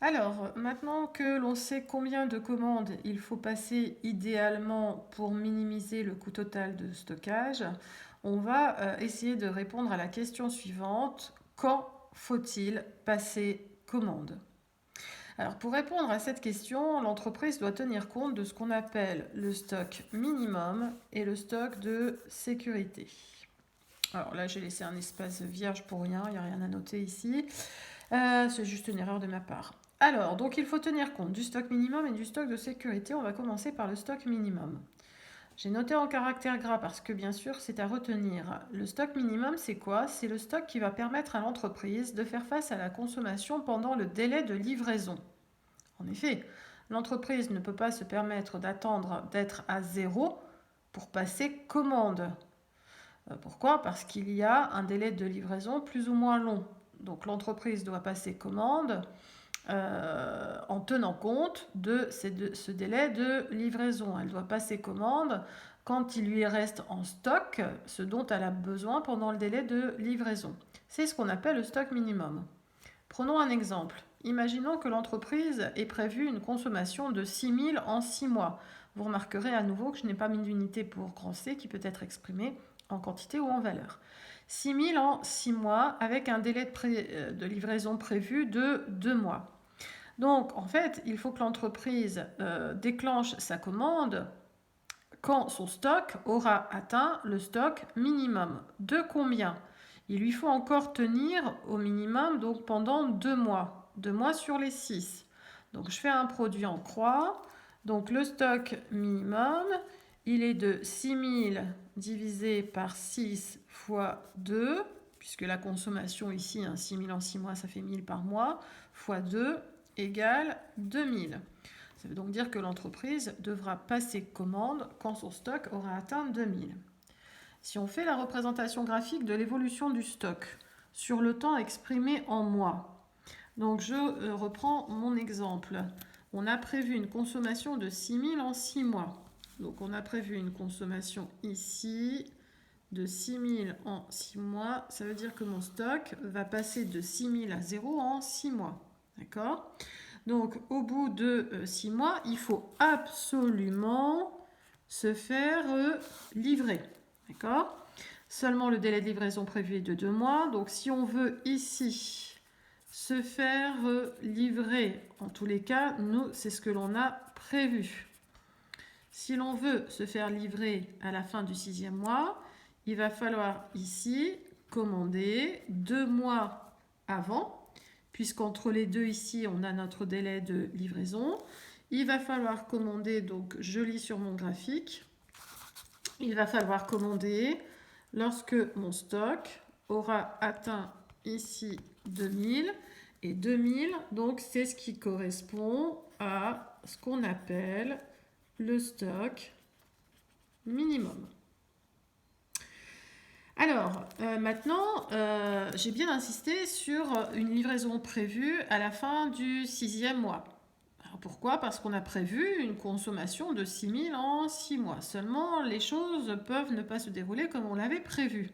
Alors, maintenant que l'on sait combien de commandes il faut passer idéalement pour minimiser le coût total de stockage, on va essayer de répondre à la question suivante. Quand faut-il passer commande? Alors, pour répondre à cette question, l'entreprise doit tenir compte de ce qu'on appelle le stock minimum et le stock de sécurité. Alors là, j'ai laissé un espace vierge pour rien, il n'y a rien à noter ici. C'est juste une erreur de ma part. Alors, donc il faut tenir compte du stock minimum et du stock de sécurité. On va commencer par le stock minimum. J'ai noté en caractère gras parce que bien sûr c'est à retenir. Le stock minimum, c'est quoi? C'est le stock qui va permettre à l'entreprise de faire face à la consommation pendant le délai de livraison. En effet, l'entreprise ne peut pas se permettre d'attendre d'être à zéro pour passer commande. Pourquoi? Parce qu'il y a un délai de livraison plus ou moins long. Donc l'entreprise doit passer commande en tenant compte de ce délai de livraison. Elle doit passer commande quand il lui reste en stock ce dont elle a besoin pendant le délai de livraison. C'est ce qu'on appelle le stock minimum. Prenons un exemple. Imaginons que l'entreprise ait prévu une consommation de 6 000 en 6 mois. Vous remarquerez à nouveau que je n'ai pas mis d'unité pour grand C qui peut être exprimée en quantité ou en valeur. 6 000 en 6 mois avec un délai de livraison prévu de 2 mois. Donc, en fait, il faut que l'entreprise déclenche sa commande quand son stock aura atteint le stock minimum. De combien? Il lui faut encore tenir au minimum donc pendant 2 mois. 2 mois sur les 6. Donc, je fais un produit en croix. Donc, le stock minimum, il est de 6000 divisé par 6 fois 2, puisque la consommation ici, 6000 en 6 mois, ça fait 1000 par mois, fois 2 égale 2000. Ça veut donc dire que l'entreprise devra passer commande quand son stock aura atteint 2000. Si on fait la représentation graphique de l'évolution du stock sur le temps exprimé en mois, donc je reprends mon exemple. On a prévu une consommation de 6000 en 6 mois. Donc on a prévu une consommation ici de 6000 en 6 mois. Ça veut dire que mon stock va passer de 6000 à 0 en 6 mois. D'accord? Donc au bout de 6 mois, il faut absolument se faire livrer. D'accord? Seulement le délai de livraison prévu est de 2 mois. Donc si on veut ici se faire livrer, en tous les cas, nous, c'est ce que l'on a prévu. Si l'on veut se faire livrer à la fin du 6e mois, il va falloir ici commander 2 mois avant, puisqu'entre les deux ici, on a notre délai de livraison. Il va falloir commander, donc je lis sur mon graphique, il va falloir commander lorsque mon stock aura atteint ici 2000. Et 2000, donc c'est ce qui correspond à ce qu'on appelle le stock minimum. Alors, maintenant, j'ai bien insisté sur une livraison prévue à la fin du 6e mois. Alors, pourquoi? Parce qu'on a prévu une consommation de 6000 en 6 mois. Seulement, les choses peuvent ne pas se dérouler comme on l'avait prévu.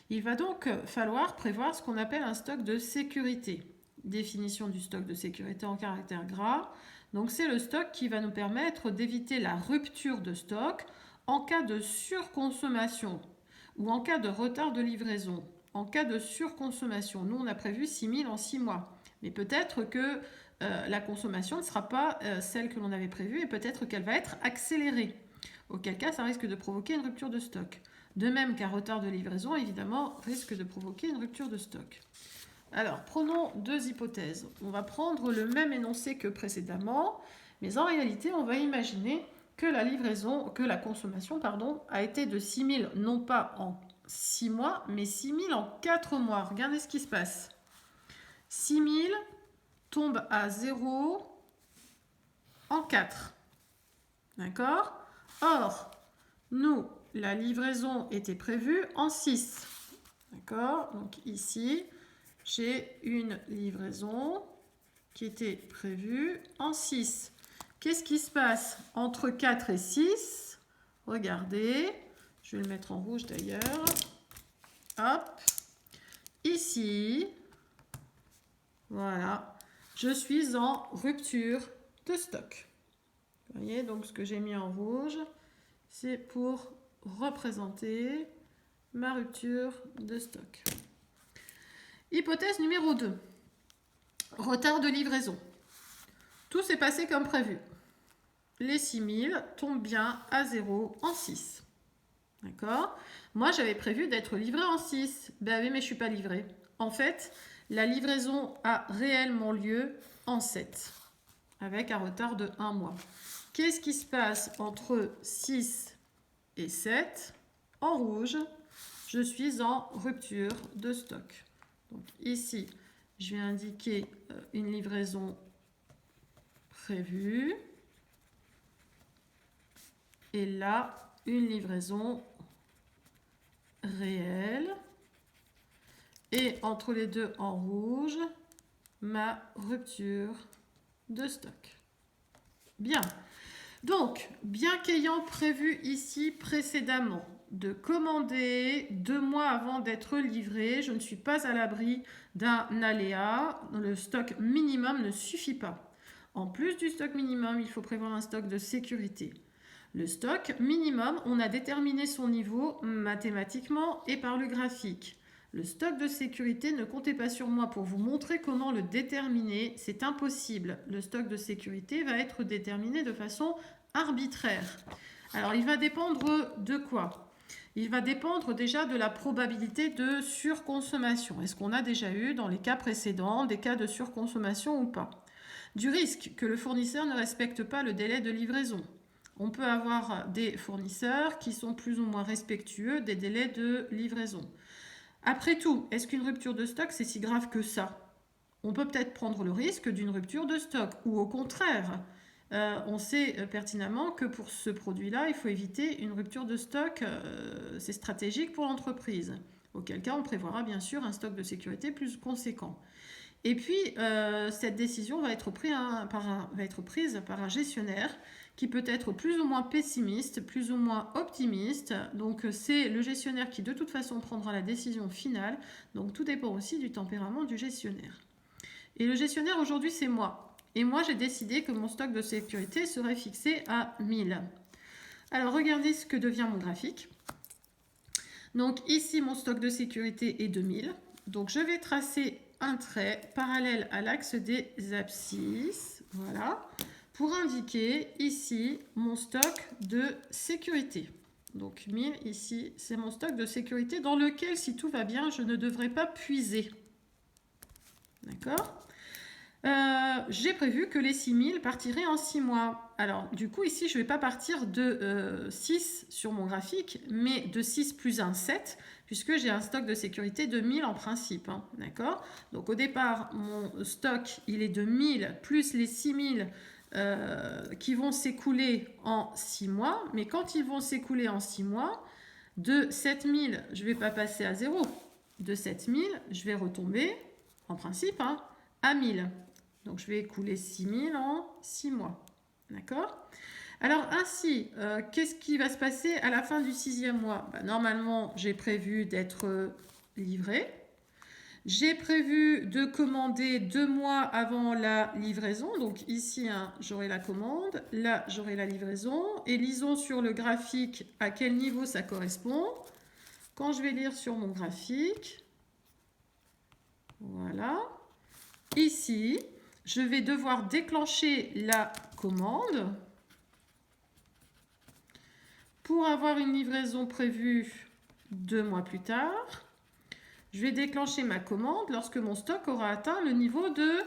Il va donc falloir prévoir ce qu'on appelle un stock de sécurité. Définition du stock de sécurité en caractère gras. Donc c'est le stock qui va nous permettre d'éviter la rupture de stock en cas de surconsommation ou en cas de retard de livraison. En cas de surconsommation, nous on a prévu 6000 en 6 mois. Mais peut-être que la consommation ne sera pas celle que l'on avait prévue et peut-être qu'elle va être accélérée. Auquel cas, ça risque de provoquer une rupture de stock. De même qu'un retard de livraison, évidemment, risque de provoquer une rupture de stock. Alors, prenons deux hypothèses. On va prendre le même énoncé que précédemment, mais en réalité, on va imaginer que la consommation, a été de 6000, non pas en 6 mois, mais 6000 en 4 mois. Regardez ce qui se passe. 6000 tombe à 0 en 4. D'accord? Or, nous, la livraison était prévue en 6. D'accord? Donc ici, j'ai une livraison qui était prévue en 6. Qu'est-ce qui se passe entre 4 et 6? Regardez, je vais le mettre en rouge d'ailleurs. Hop, ici, voilà, je suis en rupture de stock. Vous voyez, donc ce que j'ai mis en rouge, c'est pour représenter ma rupture de stock. Hypothèse numéro 2. Retard de livraison. Tout s'est passé comme prévu. Les 6000 tombent bien à 0 en 6. D'accord? Moi, j'avais prévu d'être livré en 6. Ben oui, mais je ne suis pas livrée. En fait, la livraison a réellement lieu en 7, avec un retard de 1 mois. Qu'est-ce qui se passe entre 6 et 7? En rouge, je suis en rupture de stock. Donc ici, je vais indiquer une livraison prévue. Et là, une livraison réelle. Et entre les deux en rouge, ma rupture de stock. Bien. Donc, bien qu'ayant prévu ici précédemment de commander 2 mois avant d'être livré, je ne suis pas à l'abri d'un aléa. Le stock minimum ne suffit pas. En plus du stock minimum, il faut prévoir un stock de sécurité. Le stock minimum, on a déterminé son niveau mathématiquement et par le graphique. Le stock de sécurité, ne comptez pas sur moi pour vous montrer comment le déterminer. C'est impossible. Le stock de sécurité va être déterminé de façon arbitraire. Alors, il va dépendre de quoi? Il va dépendre déjà de la probabilité de surconsommation. Est-ce qu'on a déjà eu, dans les cas précédents, des cas de surconsommation ou pas? Du risque que le fournisseur ne respecte pas le délai de livraison. On peut avoir des fournisseurs qui sont plus ou moins respectueux des délais de livraison. Après tout, est-ce qu'une rupture de stock, c'est si grave que ça? On peut peut-être prendre le risque d'une rupture de stock. Ou au contraire, on sait pertinemment que pour ce produit-là, il faut éviter une rupture de stock. C'est stratégique pour l'entreprise. Auquel cas, on prévoira bien sûr un stock de sécurité plus conséquent. Et puis, cette décision va être prise par un gestionnaire qui peut être plus ou moins pessimiste, plus ou moins optimiste. Donc, c'est le gestionnaire qui, de toute façon, prendra la décision finale. Donc, tout dépend aussi du tempérament du gestionnaire. Et le gestionnaire, aujourd'hui, c'est moi. Et moi, j'ai décidé que mon stock de sécurité serait fixé à 1000. Alors, regardez ce que devient mon graphique. Donc, ici, mon stock de sécurité est de 1000. Donc, je vais tracer un trait parallèle à l'axe des abscisses, voilà, pour indiquer ici mon stock de sécurité. Donc 1000 ici, c'est mon stock de sécurité dans lequel, si tout va bien, je ne devrais pas puiser. D'accord? J'ai prévu que les 6000 partiraient en 6 mois. Alors, du coup, ici, je ne vais pas partir de 6 sur mon graphique, mais de 6 plus 1, 7, puisque j'ai un stock de sécurité de 1000 en principe. Hein, d'accord? Donc, au départ, mon stock, il est de 1000 plus les 6000 qui vont s'écouler en 6 mois. Mais quand ils vont s'écouler en 6 mois, de 7000, je ne vais pas passer à 0. De 7000, je vais retomber, en principe, hein, à 1000. Donc, je vais écouler 6000 en 6 mois. D'accord? Alors, ainsi, qu'est-ce qui va se passer à la fin du 6e mois? Normalement, j'ai prévu d'être livré. J'ai prévu de commander 2 mois avant la livraison. Donc, ici, hein, j'aurai la commande. Là, j'aurai la livraison. Et lisons sur le graphique à quel niveau ça correspond. Quand je vais lire sur mon graphique, voilà. Ici, je vais devoir déclencher la commande pour avoir une livraison prévue 2 mois plus tard. Je vais déclencher ma commande lorsque mon stock aura atteint le niveau de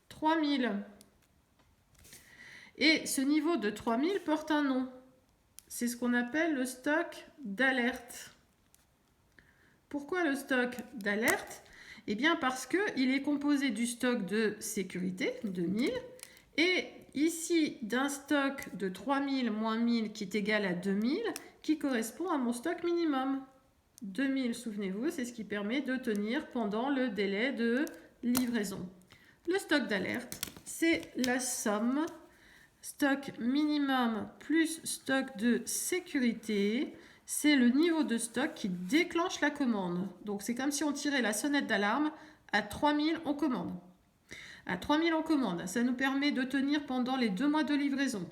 3000. Et ce niveau de 3000 porte un nom. C'est ce qu'on appelle le stock d'alerte. Pourquoi le stock d'alerte? Eh bien parce qu'il est composé du stock de sécurité, de 1000, et ici d'un stock de 3000 moins 1000 qui est égal à 2000, qui correspond à mon stock minimum. 2000, souvenez-vous, c'est ce qui permet de tenir pendant le délai de livraison. Le stock d'alerte, c'est la somme stock minimum plus stock de sécurité. C'est le niveau de stock qui déclenche la commande. Donc, c'est comme si on tirait la sonnette d'alarme. À 3000, on commande. À 3000 en commande, ça nous permet de tenir pendant les 2 mois de livraison.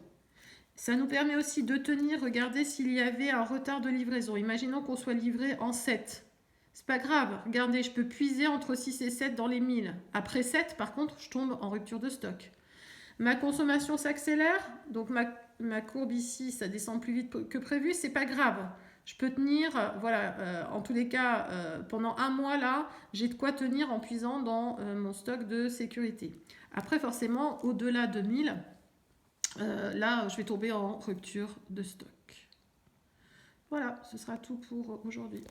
Ça nous permet aussi de tenir, regardez s'il y avait un retard de livraison. Imaginons qu'on soit livré en 7. C'est pas grave, regardez, je peux puiser entre 6 et 7 dans les 1000. Après 7, par contre, je tombe en rupture de stock. Ma consommation s'accélère, donc ma courbe ici, ça descend plus vite que prévu, c'est pas grave. Je peux tenir, voilà, en tous les cas, pendant un mois là, j'ai de quoi tenir en puisant dans mon stock de sécurité. Après, forcément, au-delà de 1000, là, je vais tomber en rupture de stock. Voilà, ce sera tout pour aujourd'hui.